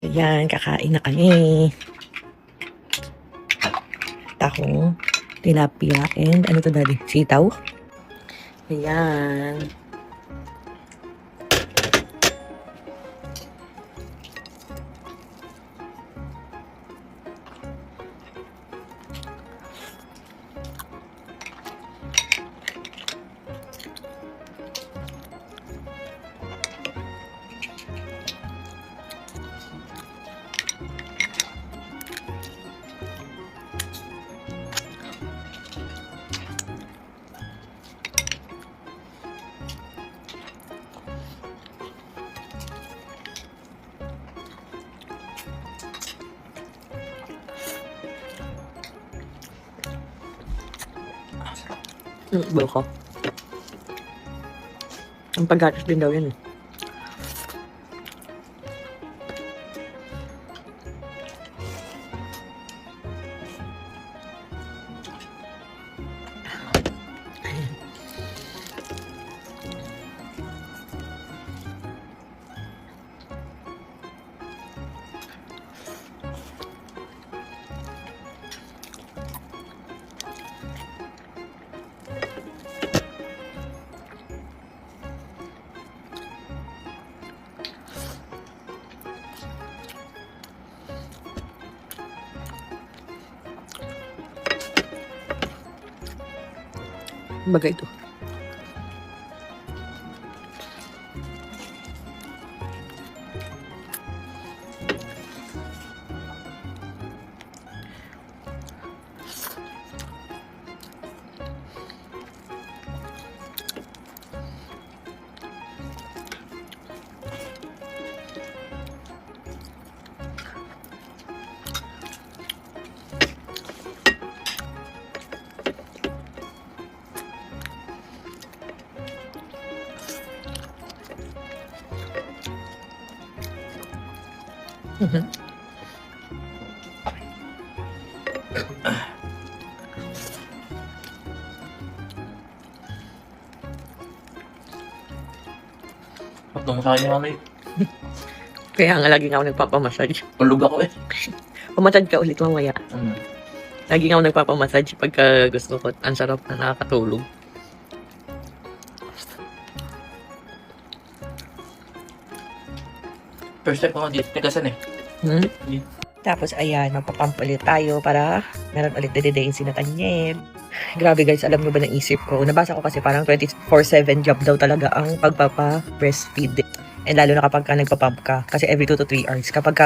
Ayan, kakain na kami. Tahong, tilapia, and ano to daddy? Sitaw? Ayan. Buko. Ang paggatas din daw yun. Bagay ito. Patong sa akin mamay. Kaya nga lagi nga ako nagpapamassage. Tulog ako eh. Pumassage ka ulit mamaya. Mm. Lagi nga ako nagpapamassage pagka gusto ko. Ang sarap na nakakatulog. First time ko dito tigasan eh. Hmm? Tapos ayan, magpapump ulit tayo para meron ulit dididayin si Nathaniel. Grabe guys, alam nyo ba naisip ko? Nabasa ko kasi parang 24/7 job daw talaga ang pagpapa-breastfeed. And lalo na kapag ka nagpapump ka. Kasi every 2 to 3 hours. Kapag ka